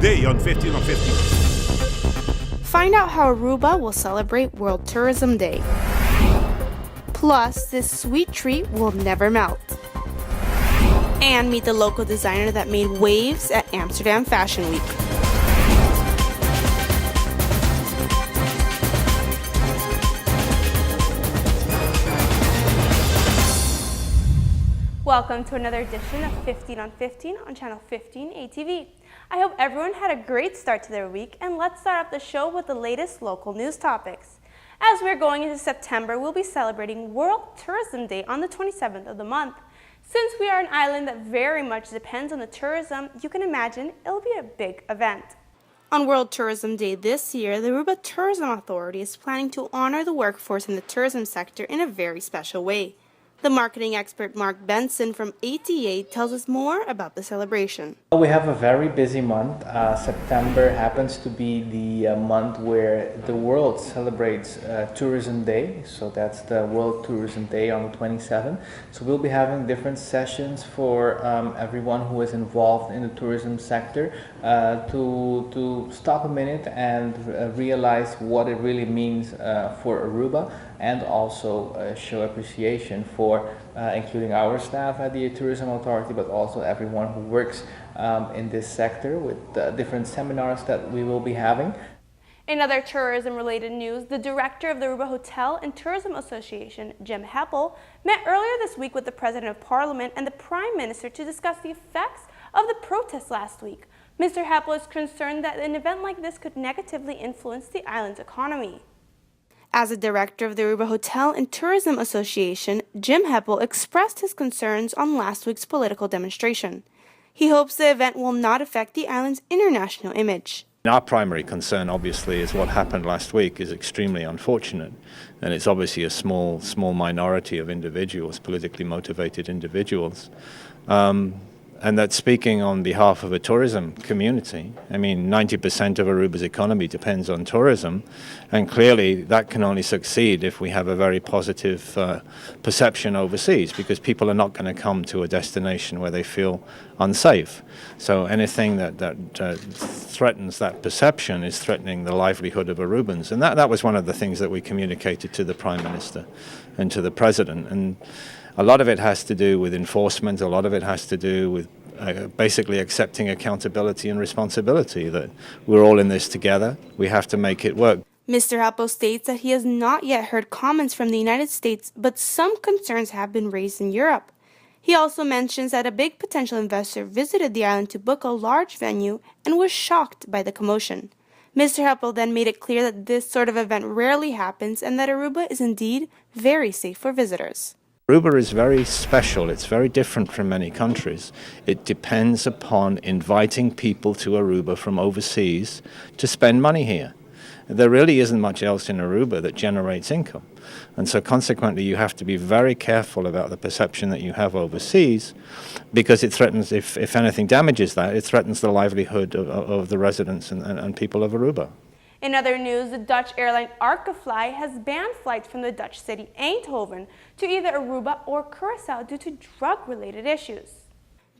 today on 15 on 15. Find out how Aruba will celebrate World Tourism Day. Plus, this sweet treat will never melt. And meet the local designer that made waves at Amsterdam Fashion Week. Welcome to another edition of 15 on 15 on Channel 15 ATV. I hope everyone had a great start to their week, and let's start off the show with the latest local news topics. As we're going into September, we'll be celebrating World Tourism Day on the 27th of the month. Since we are an island that very much depends on the tourism, you can imagine it'll be a big event. On World Tourism Day this year, the Aruba Tourism Authority is planning to honor the workforce in the tourism sector in a very special way. The marketing expert Mark Benson from ATA tells us more about the celebration. We have a very busy month. September happens to be the month where the world celebrates Tourism Day. So that's the World Tourism Day on the 27th. So we'll be having different sessions for everyone who is involved in the tourism sector to stop a minute and realize what it really means for Aruba, and also show appreciation for including our staff at the Tourism Authority, but also everyone who works in this sector with different seminars that we will be having. In other tourism-related news, the director of the Aruba Hotel and Tourism Association, Jim Heppel, met earlier this week with the President of Parliament and the Prime Minister to discuss the effects of the protests last week. Mr. Heppel is concerned that an event like this could negatively influence the island's economy. As a director of the Aruba Hotel and Tourism Association, Jim Heppel expressed his concerns on last week's political demonstration. He hopes the event will not affect the island's international image. Our primary concern, obviously, is what happened last week is extremely unfortunate, and it's obviously a small minority of individuals, politically motivated individuals. And that's speaking on behalf of a tourism community. I mean, 90% of Aruba's economy depends on tourism, and clearly that can only succeed if we have a very positive perception overseas, because people are not going to come to a destination where they feel unsafe. So anything that threatens that perception is threatening the livelihood of Arubans. And that was one of the things that we communicated to the Prime Minister and to the President. And a lot of it has to do with enforcement, a lot of it has to do with basically accepting accountability and responsibility, that we're all in this together, we have to make it work. Mr. Heppel states that he has not yet heard comments from the United States, but some concerns have been raised in Europe. He also mentions that a big potential investor visited the island to book a large venue and was shocked by the commotion. Mr. Heppel then made it clear that this sort of event rarely happens and that Aruba is indeed very safe for visitors. Aruba is very special. It's very different from many countries. It depends upon inviting people to Aruba from overseas to spend money here. There really isn't much else in Aruba that generates income. And so consequently, you have to be very careful about the perception that you have overseas, because it threatens, if anything damages that, it threatens the livelihood of the residents and people of Aruba. In other news, the Dutch airline Arkefly has banned flights from the Dutch city Eindhoven to either Aruba or Curaçao due to drug-related issues.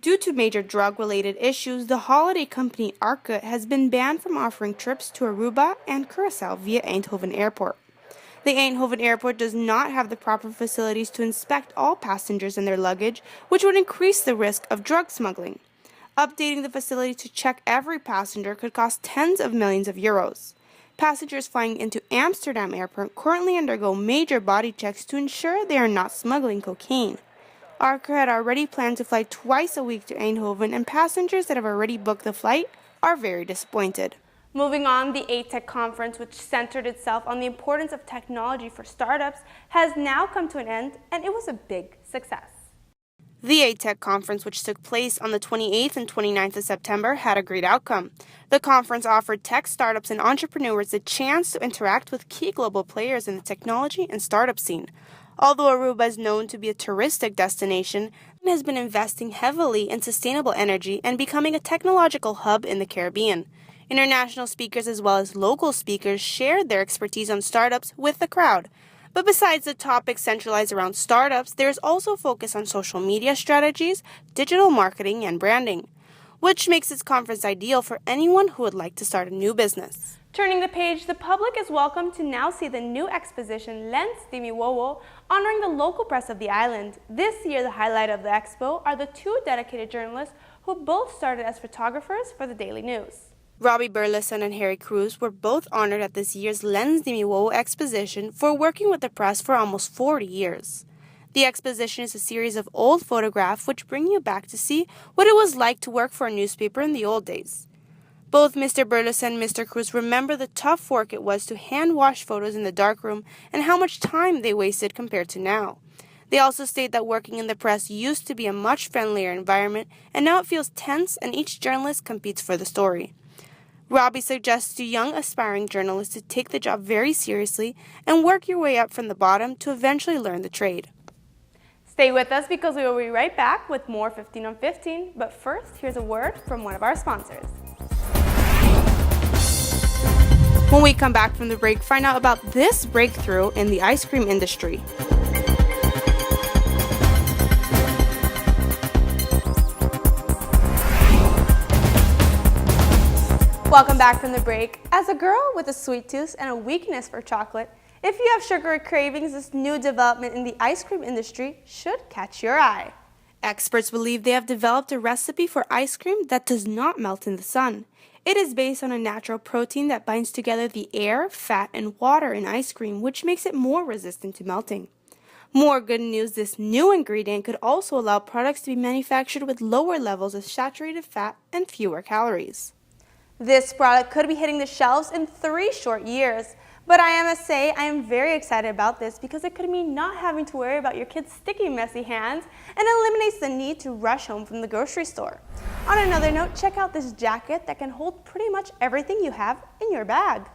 Due to major drug-related issues, the holiday company Arke has been banned from offering trips to Aruba and Curaçao via Eindhoven Airport. The Eindhoven Airport does not have the proper facilities to inspect all passengers and their luggage, which would increase the risk of drug smuggling. Updating the facility to check every passenger could cost tens of millions of euros. Passengers flying into Amsterdam Airport currently undergo major body checks to ensure they are not smuggling cocaine. Arke had already planned to fly twice a week to Eindhoven, and passengers that have already booked the flight are very disappointed. Moving on, the ATEC conference, which centered itself on the importance of technology for startups, has now come to an end, and it was a big success. The ATEC conference, which took place on the 28th and 29th of September, had a great outcome. The conference offered tech startups and entrepreneurs the chance to interact with key global players in the technology and startup scene. Although Aruba is known to be a touristic destination, it has been investing heavily in sustainable energy and becoming a technological hub in the Caribbean. International speakers as well as local speakers shared their expertise on startups with the crowd. But besides the topics centralized around startups, there is also focus on social media strategies, digital marketing, and branding. which makes this conference ideal for anyone who would like to start a new business. Turning the page, the public is welcome to now see the new exposition Lens de mi Wowo, honoring the local press of the island. This year, the highlight of the expo are the two dedicated journalists who both started as photographers for the Daily News. Robbie Burleson and Harry Cruz were both honored at this year's Lens de mi Wowo exposition for working with the press for almost 40 years. The exposition is a series of old photographs which bring you back to see what it was like to work for a newspaper in the old days. Both Mr. Burleson and Mr. Cruz remember the tough work it was to hand-wash photos in the darkroom and how much time they wasted compared to now. They also state that working in the press used to be a much friendlier environment, and now it feels tense and each journalist competes for the story. Robbie suggests to young aspiring journalists to take the job very seriously and work your way up from the bottom to eventually learn the trade. Stay with us because we will be right back with more 15 on 15, but first, here's a word from one of our sponsors. When we come back from the break, find out about this breakthrough in the ice cream industry. Welcome back from the break. As a girl with a sweet tooth and a weakness for chocolate, if you have sugary cravings, this new development in the ice cream industry should catch your eye. Experts believe they have developed a recipe for ice cream that does not melt in the sun. It is based on a natural protein that binds together the air, fat, and water in ice cream, which makes it more resistant to melting. More good news, this new ingredient could also allow products to be manufactured with lower levels of saturated fat and fewer calories. This product could be hitting the shelves in 3 short years. But I must say, I am very excited about this because it could mean not having to worry about your kids' sticky, messy hands and eliminates the need to rush home from the grocery store. On another note, check out this jacket that can hold pretty much everything you have in your bag.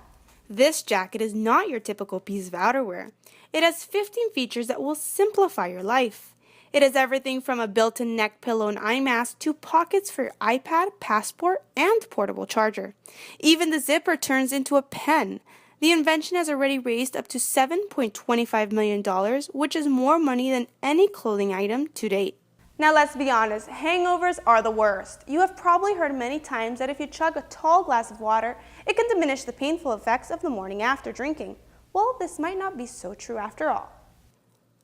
This jacket is not your typical piece of outerwear. It has 15 features that will simplify your life. It has everything from a built-in neck pillow and eye mask to pockets for your iPad, passport, and portable charger. Even the zipper turns into a pen. The invention has already raised up to $7.25 million, which is more money than any clothing item to date. Now let's be honest, hangovers are the worst. You have probably heard many times that if you chug a tall glass of water, it can diminish the painful effects of the morning after drinking. Well, this might not be so true after all.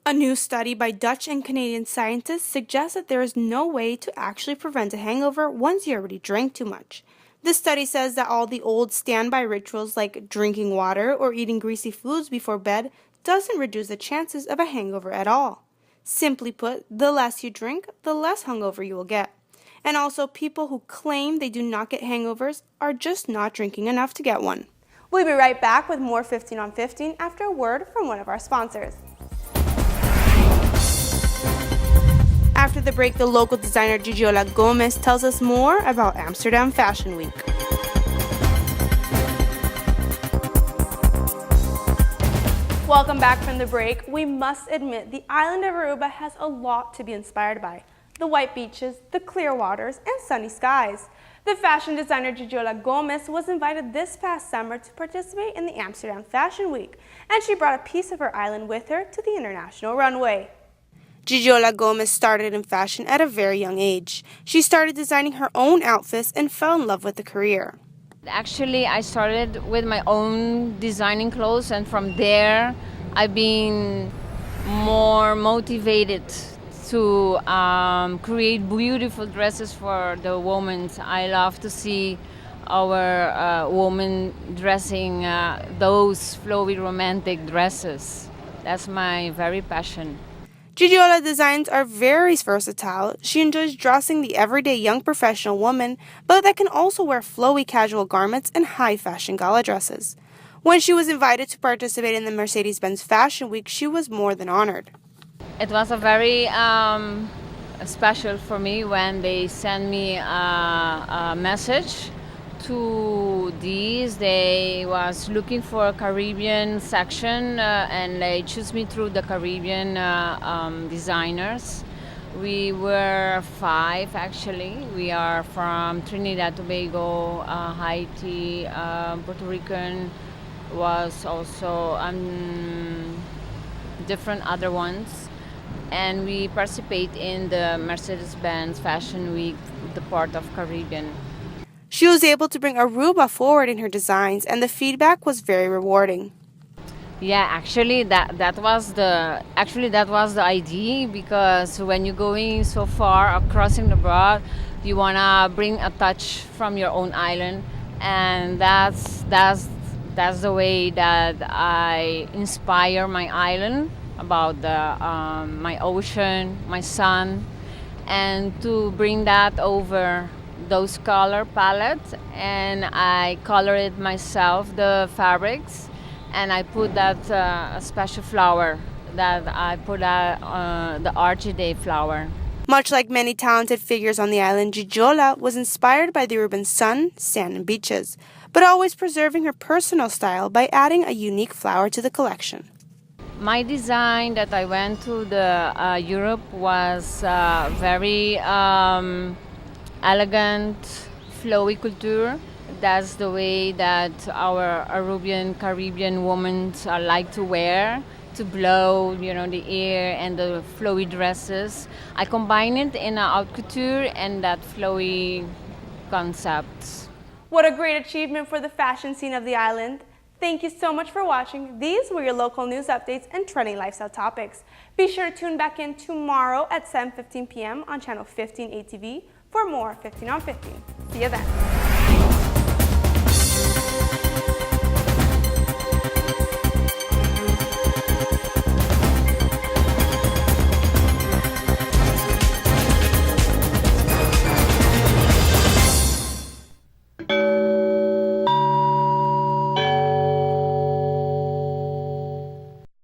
A new study by Dutch and Canadian scientists suggests that there is no way to actually prevent a hangover once you already drank too much. This study says that all the old standby rituals like drinking water or eating greasy foods before bed doesn't reduce the chances of a hangover at all. Simply put, the less you drink, the less hungover you will get. And also, people who claim they do not get hangovers are just not drinking enough to get one. We'll be right back with more 15 on 15 after a word from one of our sponsors. After the break, the local designer Gigiola Gomez tells us more about Amsterdam Fashion Week. Welcome back from the break. We must admit the island of Aruba has a lot to be inspired by. The white beaches, the clear waters, and sunny skies. The fashion designer Gigiola Gomez was invited this past summer to participate in the Amsterdam Fashion Week, and she brought a piece of her island with her to the international runway. Gigiola Gomez started in fashion at a very young age. She started designing her own outfits and fell in love with the career. Actually, I started with my own designing clothes, and from there I've been more motivated to create beautiful dresses for the women. I love to see our women dressing those flowy romantic dresses. That's my very passion. Gigiola designs are very versatile. She enjoys dressing the everyday young professional woman, but that can also wear flowy casual garments and high fashion gala dresses. When she was invited to participate in the Mercedes-Benz Fashion Week, she was more than honored. It was a very special for me when they sent me a message to these. They was looking for a Caribbean section and they chose me through the Caribbean designers. We were 5 actually. We are from Trinidad, Tobago, Haiti, Puerto Rican was also different other ones. and we participate in the Mercedes-Benz Fashion Week, the Port of Caribbean. She was able to bring Aruba forward in her designs, and the feedback was very rewarding. Yeah, actually, that was the idea, because when you're going so far or crossing the broad, you wanna bring a touch from your own island, and that's the way that I inspire my island about my ocean, my sun, and to bring that over those color palettes, and I color it myself, the fabrics, and I put that special flower that I put the orchid flower. Much like many talented figures on the island, Gijola was inspired by the Aruban sun, sand, and beaches, but always preserving her personal style by adding a unique flower to the collection. My design that I went to the Europe was very elegant, flowy couture. That's the way that our Aruban Caribbean women like to wear, to blow, the air, and the flowy dresses. I combine it in a haute couture and that flowy concept. What a great achievement for the fashion scene of the island. Thank you so much for watching. These were your local news updates and trending lifestyle topics. Be sure to tune back in tomorrow at 7:15 p.m. on channel 15 ATV for more 15 on 15. See you then.